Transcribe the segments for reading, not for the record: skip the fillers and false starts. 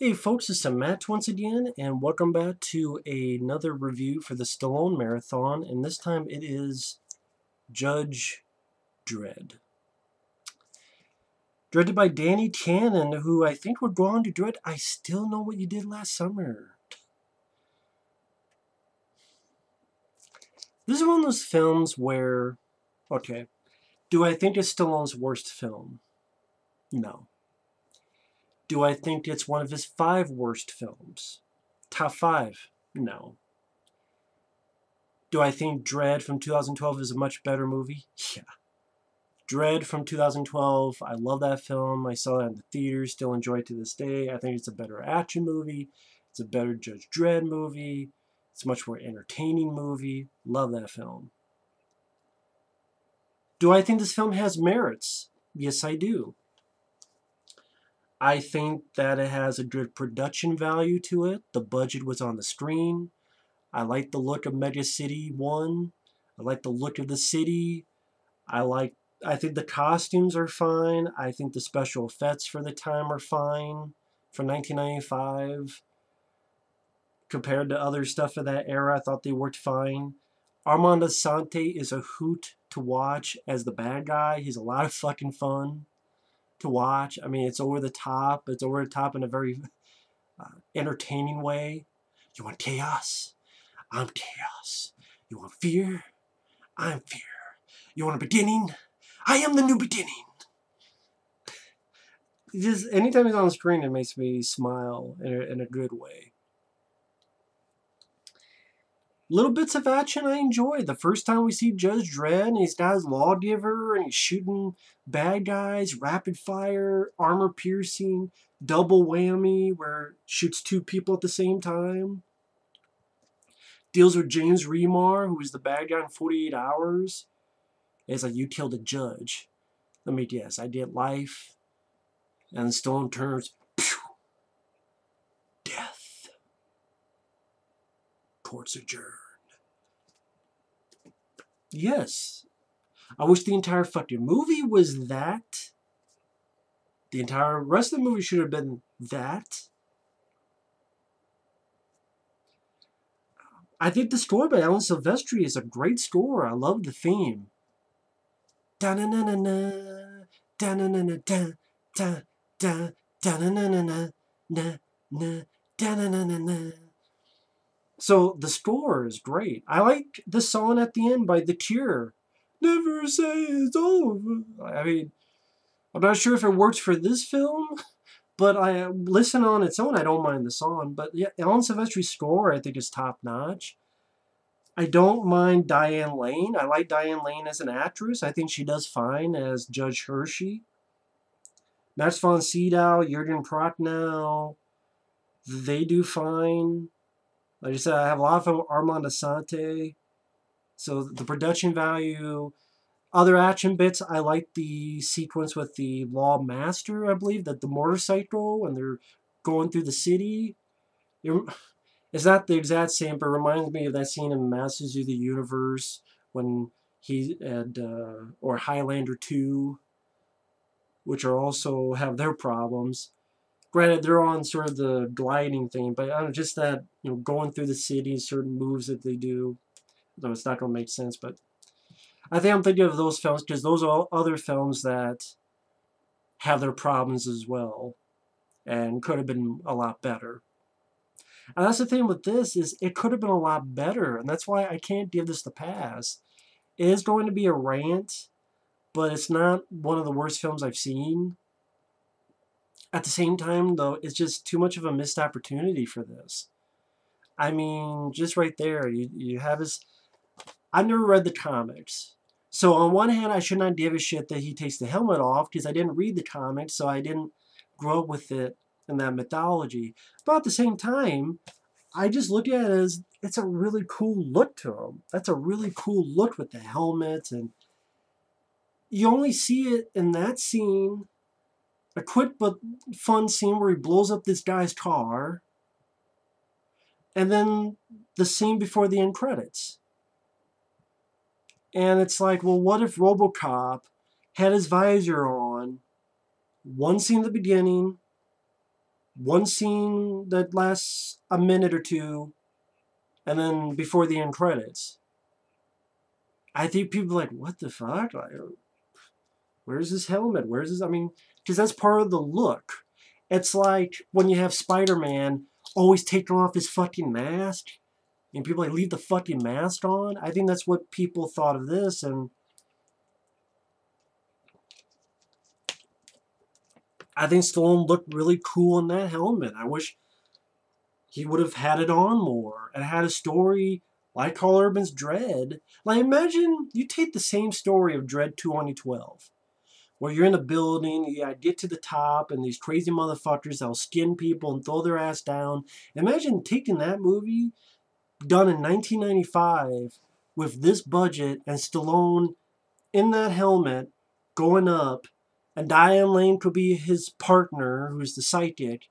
Hey folks, it's Matt once again, and welcome back to another review for the Stallone Marathon, and this time it is Judge Dredd. Directed by Danny Cannon, who I think would go on to direct I Still Know What You Did Last Summer. This is one of those films where, okay, do I think it's Stallone's worst film? No. Do I think it's one of his 5 worst films? Top 5? No. Do I think Dredd from 2012 is a much better movie? Yeah. Dredd from 2012, I love that film. I saw that in the theaters, still enjoy it to this day. I think it's a better action movie. It's a better Judge Dredd movie. It's a much more entertaining movie. Love that film. Do I think this film has merits? Yes, I do. I think that it has a good production value to it. The budget was on the screen. I like the look of Mega City 1. I like the look of the city. I think the costumes are fine. I think the special effects for the time are fine for 1995. Compared to other stuff of that era, I thought they worked fine. Armand Assante is a hoot to watch as the bad guy. He's a lot of fucking fun to watch. I mean, it's over the top. It's over the top in a very entertaining way. You want chaos? I'm chaos. You want fear? I'm fear. You want a beginning? I am the new beginning. Just anytime he's on screen, it makes me smile in a good way. Little bits of action I enjoy. The first time we see Judge Dredd, and he's got his Lawgiver, and he's shooting bad guys, rapid fire, armor piercing, double whammy, where shoots 2 people at the same time. Deals with James Remar, who is the bad guy in 48 Hours. It's like, you killed a judge. Let me guess, I did life. And Stone turns, pew, death. Court's adjourned. Yes. I wish the entire fucking movie was that. The entire rest of the movie should have been that. I think the score by Alan Silvestri is a great score. I love the theme. Da-na-na-na-na, da-na-na-na-da, da, da, da-na-na-na-na, na, na, da-na-na-na-na. So the score is great. I like the song at the end by The Cure. Never say it's over. I mean, I'm not sure if it works for this film, but I listen on its own. I don't mind the song. But yeah, Alan Silvestri's score I think is top notch. I don't mind Diane Lane. I like Diane Lane as an actress. I think she does fine as Judge Hershey. Max von Sydow, Jürgen Prochnow, they do fine. Like I said, I have a lot of Armand Assante. So the production value, other action bits, I like the sequence with the Law Master, I believe, that the motorcycle when they're going through the city. It's not the exact same, but it reminds me of that scene in Masters of the Universe when he and or Highlander 2, which are also have their problems. Granted, they're on sort of the gliding thing, but I don't know, just that, going through the city, certain moves that they do, though it's not going to make sense. But I think I'm thinking of those films because those are other films that have their problems as well and could have been a lot better. And that's the thing with this is it could have been a lot better, and that's why I can't give this the pass. It is going to be a rant, but it's not one of the worst films I've seen. At the same time, though, it's just too much of a missed opportunity for this. I mean, just right there, you have his... I've never read the comics. So on one hand, I should not give a shit that he takes the helmet off because I didn't read the comics, so I didn't grow up with it in that mythology. But at the same time, I just look at it as it's a really cool look to him. That's a really cool look with the helmet, and you only see it in that scene, a quick but fun scene where he blows up this guy's car, and then the scene before the end credits. And it's like, well, what if RoboCop had his visor on, one scene at the beginning, one scene that lasts a minute or two, and then before the end credits. I think people are like, what the fuck? Like, where's his helmet? Where's his... I mean, because that's part of the look. It's like when you have Spider-Man always taking off his fucking mask, and people like, leave the fucking mask on. I think that's what people thought of this, and I think Stallone looked really cool in that helmet. I wish he would have had it on more and had a story like Carl Urban's Dredd. Like, imagine you take the same story of Dredd 2012, where you're in a building, you gotta get to the top, and these crazy motherfuckers that'll skin people and throw their ass down. Imagine taking that movie, done in 1995, with this budget, and Stallone in that helmet, going up, and Diane Lane could be his partner, who's the sidekick,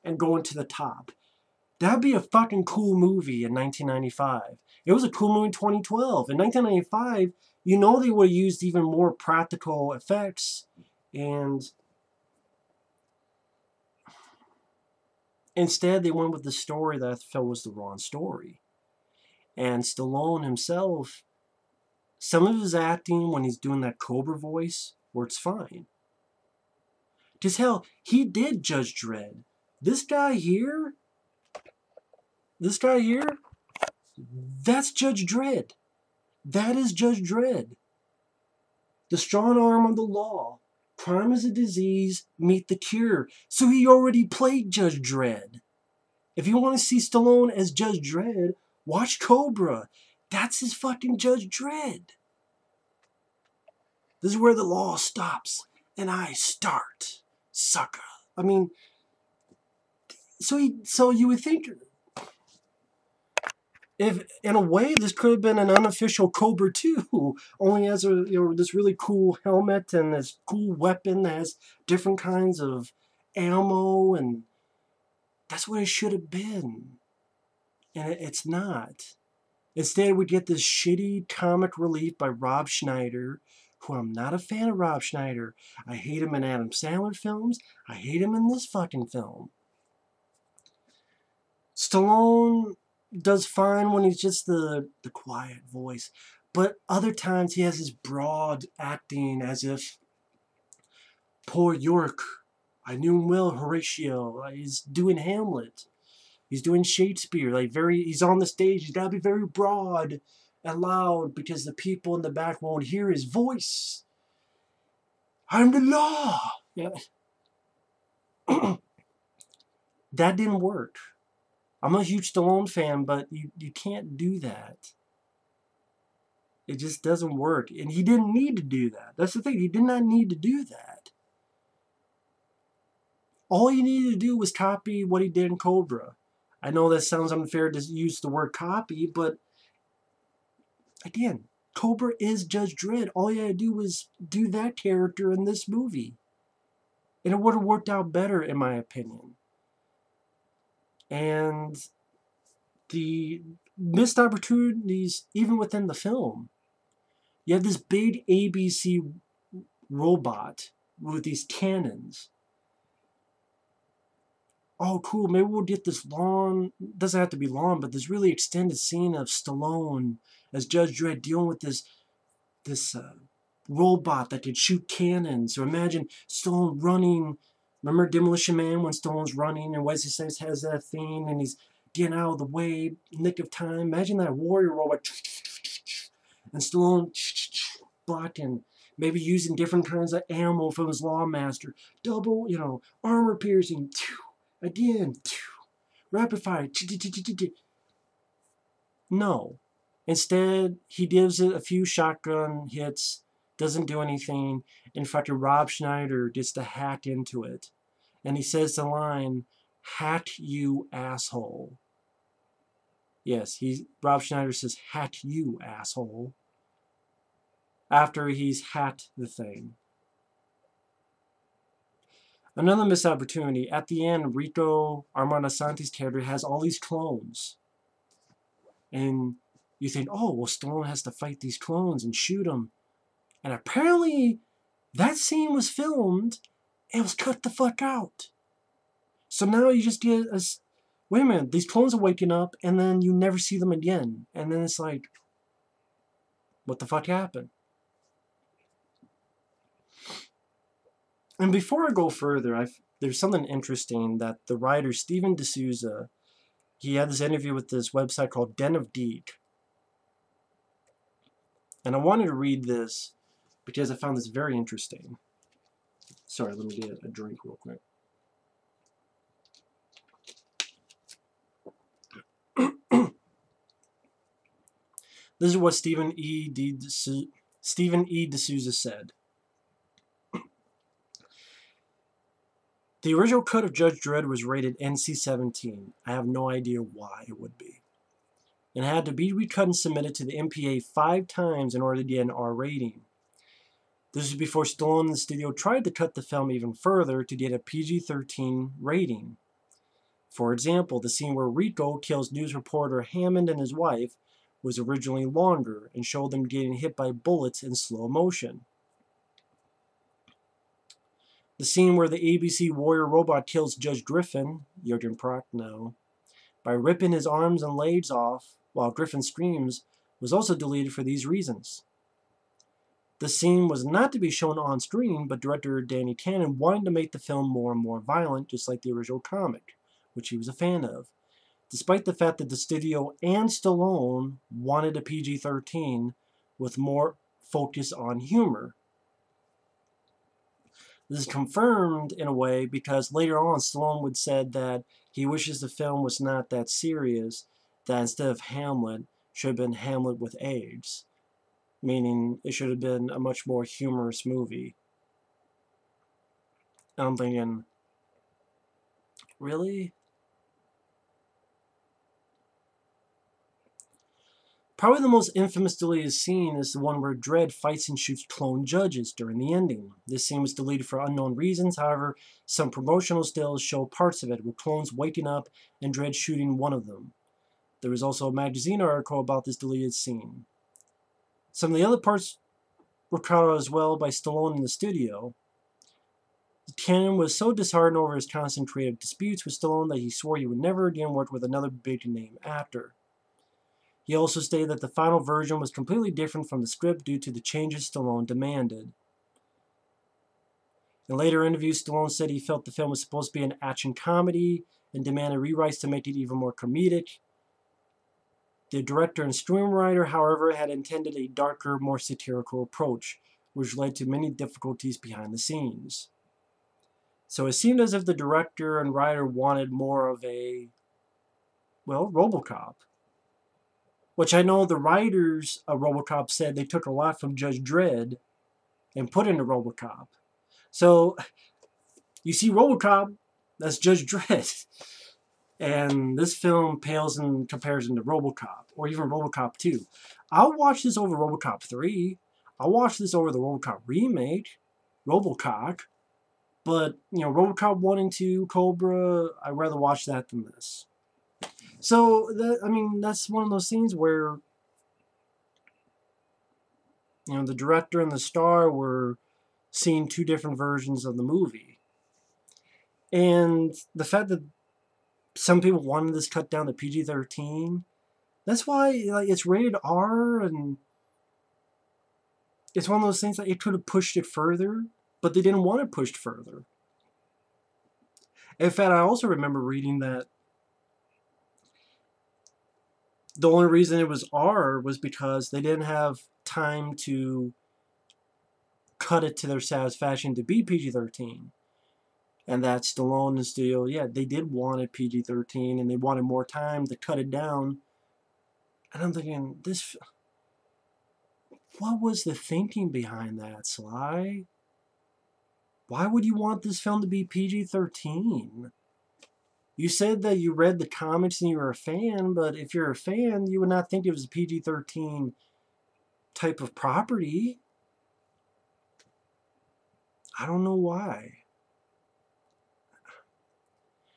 and going to the top. That'd be a fucking cool movie in 1995. It was a cool movie in 2012. In 1995, you know they would have used even more practical effects, and instead they went with the story that I felt was the wrong story. And Stallone himself, some of his acting when he's doing that Cobra voice, works fine. Because hell, he did Judge Dredd. This guy here, that's Judge Dredd. That is Judge Dredd. The strong arm of the law. Crime is a disease, meet the cure. So he already played Judge Dredd. If you want to see Stallone as Judge Dredd, watch Cobra. That's his fucking Judge Dredd. This is where the law stops and I start, sucker. I mean, so you would think, if in a way this could have been an unofficial Cobra 2, only has a this really cool helmet and this cool weapon that has different kinds of ammo, and that's what it should have been. And it's not. Instead, we get this shitty comic relief by Rob Schneider, who I'm not a fan of Rob Schneider. I hate him in Adam Sandler films. I hate him in this fucking film. Stallone does fine when he's just the quiet voice. But other times he has his broad acting as if, poor York, I knew him well, Horatio. He's doing Hamlet. He's doing Shakespeare. He's on the stage. He's got to be very broad and loud because the people in the back won't hear his voice. I'm the law. Yeah. That didn't work. I'm a huge Stallone fan, but you can't do that. It just doesn't work. And he didn't need to do that. That's the thing. He did not need to do that. All he needed to do was copy what he did in Cobra. I know that sounds unfair to use the word copy, but again, Cobra is Judge Dredd. All you had to do was do that character in this movie. And it would have worked out better, in my opinion. And the missed opportunities, even within the film. You have this big ABC robot with these cannons. Oh, cool, maybe we'll get this long, doesn't have to be long, but this really extended scene of Stallone as Judge Dredd dealing with this robot that could shoot cannons. So imagine Stallone running. Remember Demolition Man when Stallone's running and Wesley Snipes has that thing and he's getting out of the way, nick of time. Imagine that warrior robot and Stallone blocking, maybe using different kinds of ammo from his Lawmaster. Double, armor piercing. Again, rapid fire. No. Instead, he gives it a few shotgun hits, doesn't do anything, and fucking Rob Schneider gets to hack into it. And he says the line, "Hack you, asshole." Yes, Rob Schneider says, "Hack you, asshole," after he's hacked the thing. Another missed opportunity. At the end, Rico, Armand Assante's character, has all these clones. And you think, oh, well, Stallone has to fight these clones and shoot them. And apparently, that scene was filmed and was cut the fuck out. So now you just get wait a minute, these clones are waking up, and then you never see them again. And then it's like, what the fuck happened? And before I go further, there's something interesting that the writer Stephen D'Souza, he had this interview with this website called Den of Deek. And I wanted to read this because I found this very interesting. Sorry, let me get a drink real quick. This is what Stephen E. D'Souza said. The original cut of Judge Dredd was rated NC-17. I have no idea why it would be. It had to be recut and submitted to the MPA 5 times in order to get an R rating. This was before Stallone and the studio tried to cut the film even further to get a PG-13 rating. For example, the scene where Rico kills news reporter Hammond and his wife was originally longer and showed them getting hit by bullets in slow motion. The scene where the ABC warrior robot kills Judge Griffin, Jurgen Prochnow, by ripping his arms and legs off while Griffin screams was also deleted for these reasons. The scene was not to be shown on screen, but director Danny Cannon wanted to make the film more and more violent, just like the original comic, which he was a fan of, despite the fact that the studio and Stallone wanted a PG-13 with more focus on humor. This is confirmed in a way because later on Stallone would said that he wishes the film was not that serious, that instead of Hamlet, should have been Hamlet with AIDS, meaning it should have been a much more humorous movie. And I'm thinking, really? Probably the most infamous deleted scene is the one where Dredd fights and shoots clone judges during the ending. This scene was deleted for unknown reasons, however, some promotional stills show parts of it, with clones waking up and Dredd shooting one of them. There was also a magazine article about this deleted scene. Some of the other parts were cut out as well by Stallone in the studio. Cannon was so disheartened over his constant creative disputes with Stallone that he swore he would never again work with another big-name actor. He also stated that the final version was completely different from the script due to the changes Stallone demanded. In later interviews, Stallone said he felt the film was supposed to be an action comedy and demanded rewrites to make it even more comedic. The director and screenwriter, however, had intended a darker, more satirical approach, which led to many difficulties behind the scenes. So it seemed as if the director and writer wanted more of a, well, RoboCop. Which I know the writers of RoboCop said they took a lot from Judge Dredd and put into RoboCop. So you see RoboCop, that's Judge Dredd. And this film pales in comparison to RoboCop, or even RoboCop 2. I'll watch this over RoboCop 3. I'll watch this over the RoboCop remake, RoboCop. But, RoboCop 1 and 2, Cobra, I'd rather watch that than this. So, that's one of those scenes where, the director and the star were seeing two different versions of the movie. And the fact that some people wanted this cut down to PG-13, that's why it's rated R, and it's one of those things that it could have pushed it further, but they didn't want it pushed further. In fact, I also remember reading that the only reason it was R was because they didn't have time to cut it to their satisfaction to be PG-13. And that Stallone and the studio, they did want it PG-13, and they wanted more time to cut it down. And I'm thinking, what was the thinking behind that, Sly? Why would you want this film to be PG-13? You said that you read the comics and you were a fan, but if you're a fan, you would not think it was a PG-13 type of property. I don't know why.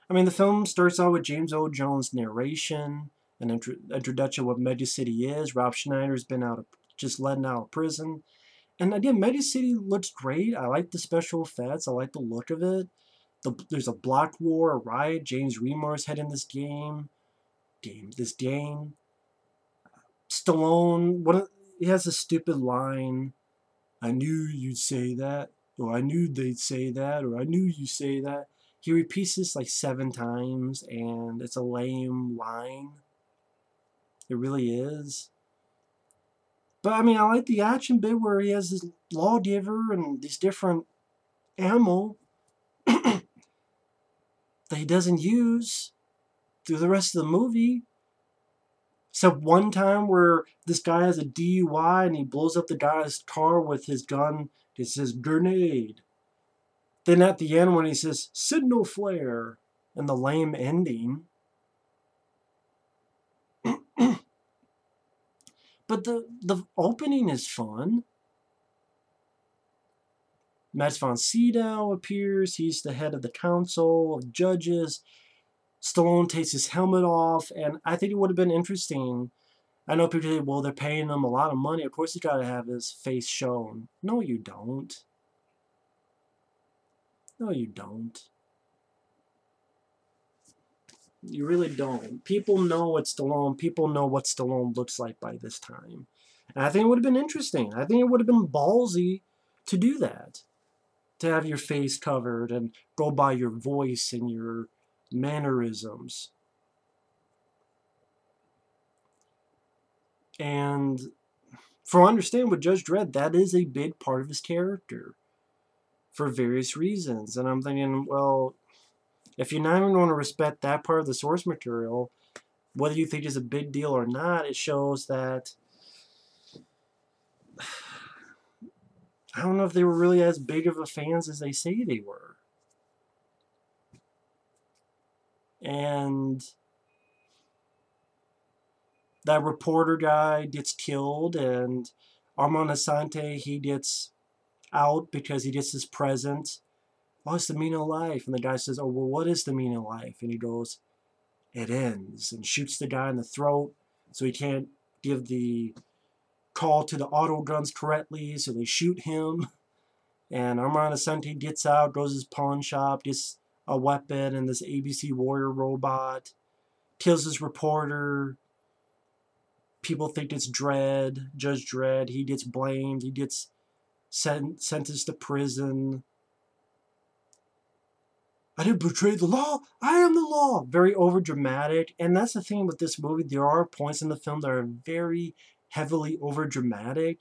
The film starts out with James Earl Jones' narration, an introduction of what Mega City is. Rob Schneider's been just letting out of prison. And again, Mega City looks great. I like the special effects. I like the look of it. there's a block war, a riot. James Remar's heading this game. Stallone, he has a stupid line. I knew you'd say that, or I knew they'd say that, or I knew you'd say that. He repeats this like 7 times, and it's a lame line. It really is. But I mean, I like the action bit where he has this Lawgiver and these different ammo that he doesn't use through the rest of the movie. Except one time where this guy has a DUI and he blows up the guy's car with his gun. It says grenade. Then at the end when he says signal flare and the lame ending. But the opening is fun. Max von Sydow appears. He's the head of the council of judges. Stallone takes his helmet off, and I think it would have been interesting. I know people say, well, they're paying him a lot of money. Of course he's got to have his face shown. No, you don't. No, you don't. You really don't. People know it's Stallone. People know what Stallone looks like by this time. And I think it would have been interesting. I think it would have been ballsy to do that. To have your face covered and go by your voice and your mannerisms. And from what I understand with Judge Dredd, that is a big part of his character. For various reasons. And I'm thinking, well, if you're not even going to respect that part of the source material, whether you think it's a big deal or not, it shows that I don't know if they were really as big of a fans as they say they were. And that reporter guy gets killed, and Armand Assante, he gets out because he gets his present. What's the meaning of life? And the guy says, oh, well, what is the meaning of life? And he goes, it ends, and shoots the guy in the throat so he can't give the call to the auto guns correctly, so they shoot him. And Armand Assante gets out, goes to his pawn shop, gets a weapon and this ABC Warrior robot, kills his reporter. People think it's Dredd, Judge Dredd. He gets blamed. He gets sentenced to prison. I didn't betray the law. I am the law. Very overdramatic. And that's the thing with this movie. There are points in the film that are very heavily overdramatic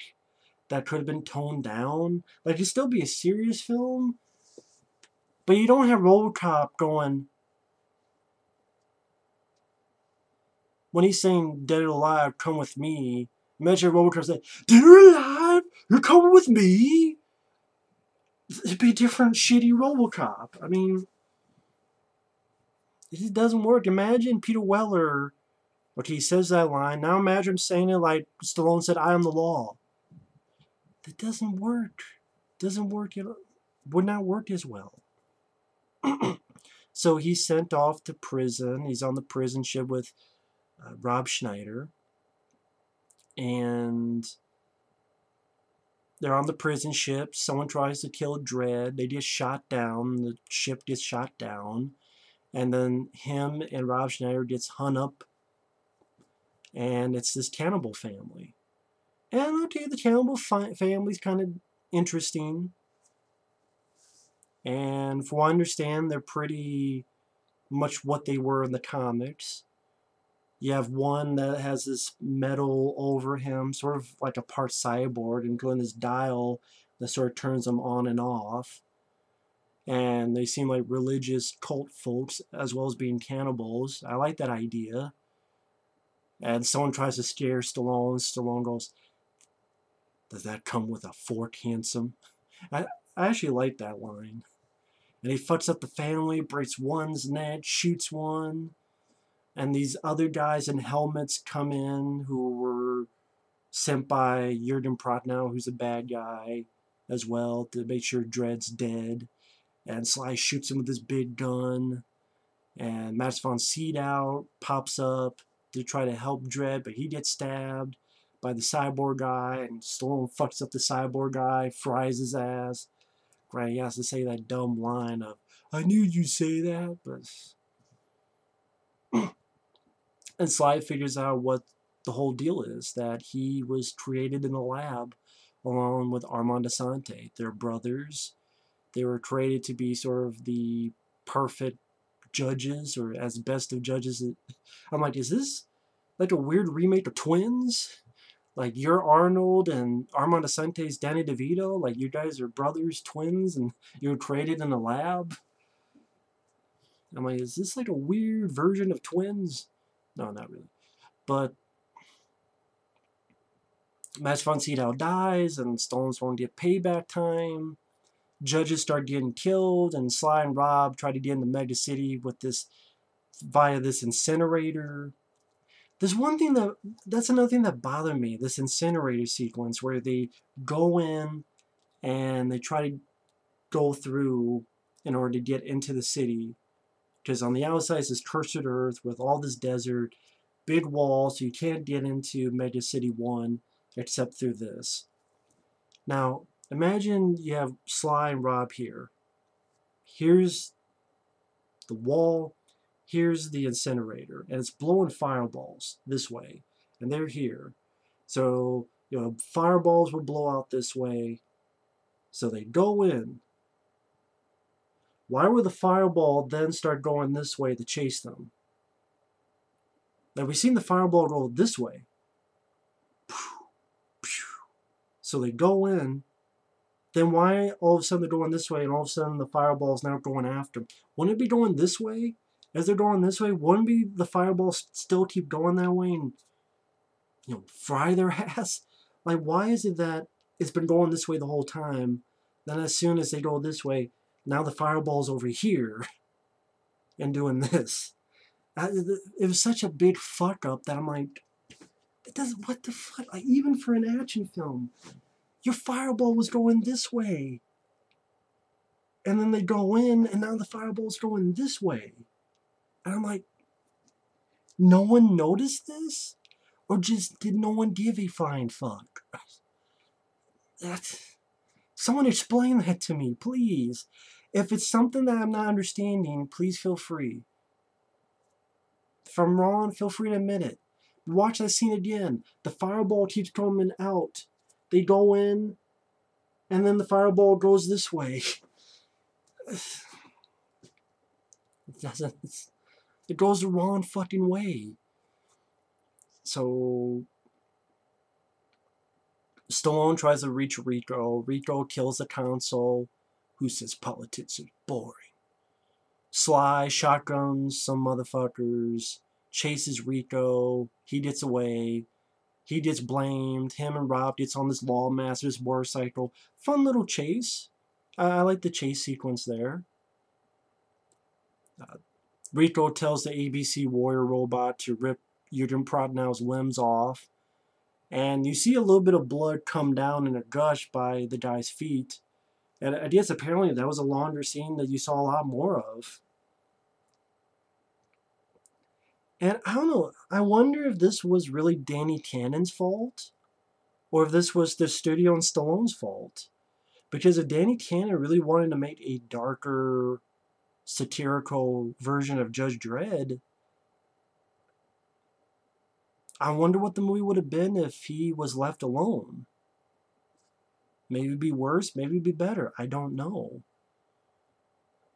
that could have been toned down. Like, it'd still be a serious film. But you don't have RoboCop going, when he's saying dead or alive, come with me. Imagine RoboCop saying, dead or alive, you're coming with me? It'd be a different shitty RoboCop. I mean, it doesn't work. Imagine Peter Weller, okay, he says that line. Now imagine him saying it like Stallone said, I am the law. That doesn't work. Doesn't work. Would not work as well. So he's sent off to prison. He's on the prison ship with Rob Schneider. And they're on the prison ship. Someone tries to kill Dredd. They get shot down. The ship gets shot down. And then him and Rob Schneider gets hung up. And it's this cannibal family. And okay, the cannibal family's kind of interesting. And from what I understand, they're pretty much what they were in the comics. You have one that has this metal over him, sort of like a part cyborg, and going this dial that sort of turns them on and off. And they seem like religious cult folks as well as being cannibals. I like that idea. And someone tries to scare Stallone. Stallone goes, does that come with a fork, handsome? I actually like that line. And he fucks up the family, breaks one's neck, shoots one. And these other guys in helmets come in who were sent by Jurgen Prochnow, who's a bad guy as well, to make sure Dredd's dead. And Sly shoots him with his big gun. And Max von Sydow pops up to try to help Dredd, but he gets stabbed by the cyborg guy, and Stallone fucks up the cyborg guy, fries his ass. Right, he has to say that dumb line of, I knew you'd say that, but... And Sly figures out what the whole deal is, that he was created in a lab along with Armand Assante. They're brothers. They were created to be sort of the perfect judges, or as best of judges. I'm like, is this like a weird remake of Twins? Like, you're Arnold and Armand Asante's Danny DeVito? Like, you guys are brothers, twins, and you were created in a lab? I'm like, is this like a weird version of Twins? No, not really. But Max von Sydow dies, and Stallone's won't get payback time. Judges start getting killed, and Sly and Rob try to get into Mega City with this via this incinerator. There's one thing that's another thing that bothered me, this incinerator sequence where they go in and they try to go through in order to get into the city. Because on the outside is this cursed earth with all this desert, big wall, so you can't get into Mega City 1 except through this. Now, imagine you have Sly and Rob here. Here's the wall, here's the incinerator, and it's blowing fireballs this way, and they're here. So, fireballs would blow out this way, so they go in. Why would the fireball then start going this way to chase them? Now, we've seen the fireball go this way. So they go in. Then why all of a sudden they're going this way and all of a sudden the fireball's now going after them? Wouldn't it be going this way? As they're going this way, wouldn't be the fireballs still keep going that way and, fry their ass? Like, why is it that it's been going this way the whole time? Then as soon as they go this way, now the fireball's over here and doing this. It was such a big fuck up that I'm like, what the fuck? Like, even for an action film, your fireball was going this way. And then they go in, and now the fireball's going this way. And I'm like, no one noticed this? Or just did no one give a flying fuck? Someone explain that to me, please. If it's something that I'm not understanding, please feel free. If I'm wrong, feel free to admit it. Watch that scene again. The fireball keeps coming out. They go in, and then the fireball goes this way. It goes the wrong fucking way. So Stallone tries to reach Rico. Rico kills the consul, who says politics are boring. Sly shotguns some motherfuckers, chases Rico. He gets away. He gets blamed. Him and Rob gets on this Lawmaster's motorcycle. Fun little chase. I like the chase sequence there. Rico tells the ABC warrior robot to rip Jürgen Prochnow limbs off. And you see a little bit of blood come down in a gush by the guy's feet. And I guess apparently that was a longer scene that you saw a lot more of. And I don't know, I wonder if this was really Danny Tannen's fault, or if this was the studio and Stallone's fault. Because if Danny Tannen really wanted to make a darker, satirical version of Judge Dredd, I wonder what the movie would have been if he was left alone. Maybe it'd be worse, maybe it'd be better, I don't know.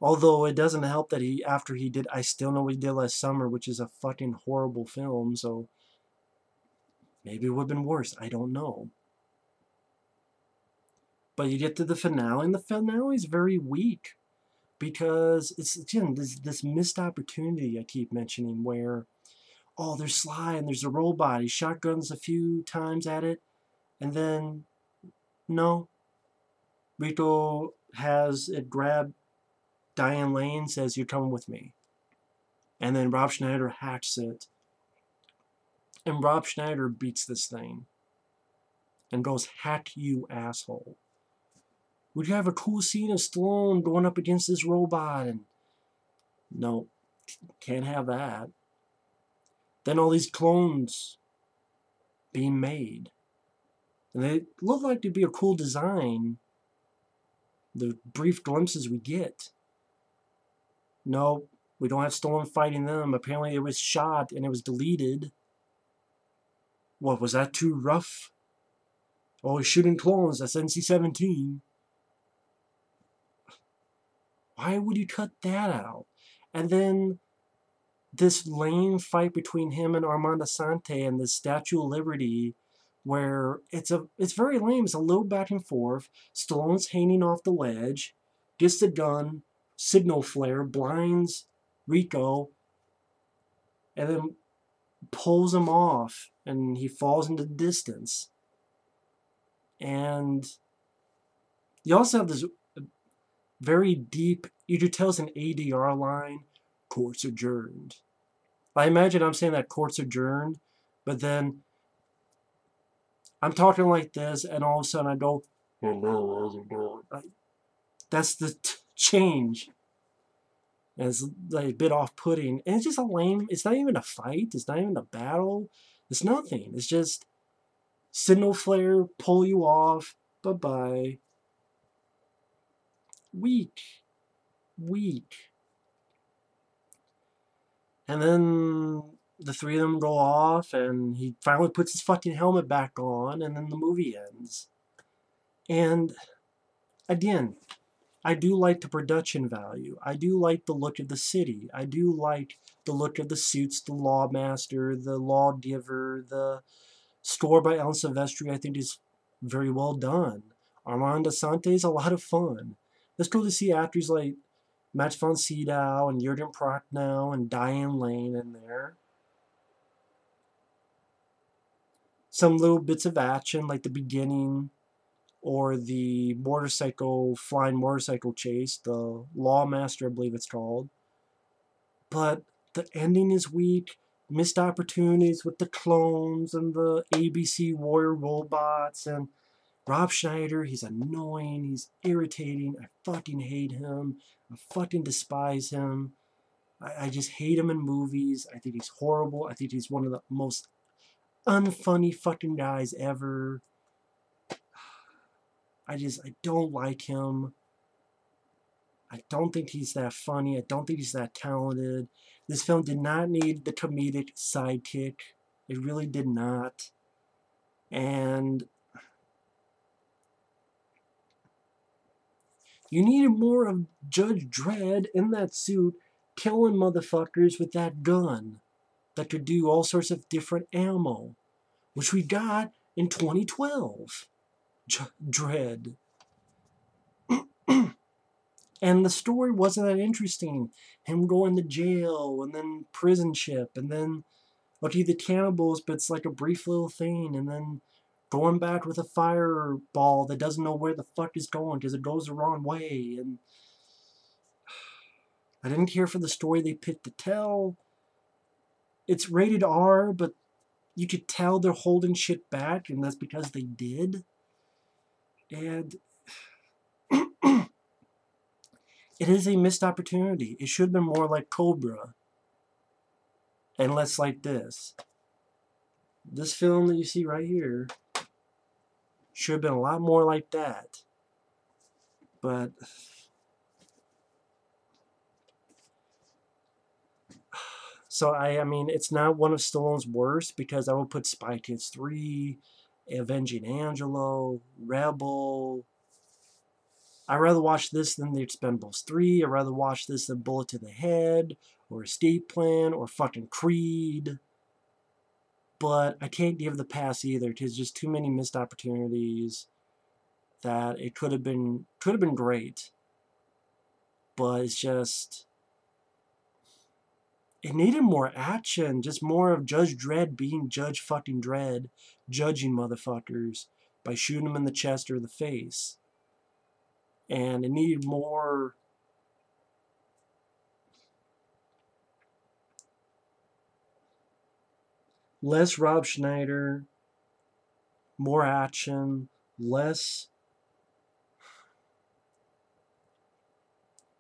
Although it doesn't help that after he did I Still Know What He Did Last Summer, which is a fucking horrible film, so maybe it would have been worse, I don't know. But you get to the finale, and the finale is very weak. Because it's, again, this missed opportunity I keep mentioning where, oh, there's Sly and there's a robot. He shotguns a few times at it, and then, no. Rico has it grab Diane Lane, says, "You're coming with me." And then Rob Schneider hacks it. And Rob Schneider beats this thing. And goes, "Hack you, asshole." Would you have a cool scene of Stallone going up against this robot? And no, can't have that. Then all these clones being made. And they look like to be a cool design, the brief glimpses we get. Nope, we don't have Stallone fighting them. Apparently it was shot and it was deleted. What, was that too rough? Oh, he's shooting clones. That's NC-17. Why would you cut that out? And then this lame fight between him and Armand Assante and the Statue of Liberty, where it's very lame. It's a little back and forth. Stallone's hanging off the ledge, gets the gun, signal flare, blinds Rico, and then pulls him off, and he falls into the distance. And you also have this very deep, you could tell it's an ADR line, court's adjourned. I imagine I'm saying that court's adjourned, but then I'm talking like this, and all of a sudden I go, hello, how's it going? That's the change. And it's like a bit off-putting. And it's just a lame, it's not even a fight, it's not even a battle, it's nothing. It's just signal flare, pull you off, bye-bye. Weak. Weak. And then the three of them go off, and he finally puts his fucking helmet back on, and then the movie ends. And again, I do like the production value. I do like the look of the city. I do like the look of the suits, the Lawmaster, the Lawgiver, the score by Alan Silvestri, I think is very well done. Armand Assante is a lot of fun. Let's go to see actors like Max von Sydow and Jurgen Prochnow and Diane Lane in there. Some little bits of action like the beginning or the flying motorcycle chase, the Lawmaster, I believe it's called. But the ending is weak. Missed opportunities with the clones and the ABC warrior robots, and Rob Schneider, he's annoying, he's irritating, I fucking hate him, I fucking despise him, I just hate him in movies, I think he's horrible, I think he's one of the most unfunny fucking guys ever. I don't like him. I don't think he's that funny, I don't think he's that talented. This film did not need the comedic sidekick, it really did not. And you needed more of Judge Dredd in that suit killing motherfuckers with that gun that could do all sorts of different ammo, which we got in 2012. Dredd. And the story wasn't that interesting. Him going to jail, and then prison ship, and then, okay, the cannibals, but it's like a brief little thing, and then going back with a fireball that doesn't know where the fuck is going because it goes the wrong way, and I didn't care for the story they picked to tell. It's rated R, but you could tell they're holding shit back, and that's because they did. And it is a missed opportunity. It should have been more like Cobra, and less like this. This film that you see right here should have been a lot more like that. But so I mean, it's not one of Stallone's worst, because I would put Spy Kids 3, Avenging Angelo, Rebel. I'd rather watch this than The Expendables 3. I'd rather watch this than Bullet to the Head, or Escape Plan, or fucking Creed. But I can't give the pass either, because just too many missed opportunities that it could have been great. But it's just, it needed more action, just more of Judge Dredd being Judge fucking Dredd, judging motherfuckers by shooting them in the chest or the face. And it needed more less Rob Schneider, more action, less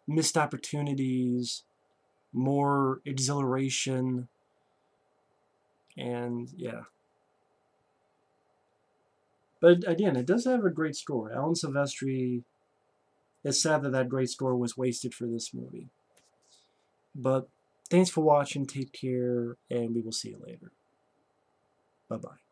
missed opportunities, more exhilaration, and yeah. But again, it does have a great score. Alan Silvestri, it's sad that that great score was wasted for this movie. But thanks for watching. Take care, and we will see you later. Bye-bye.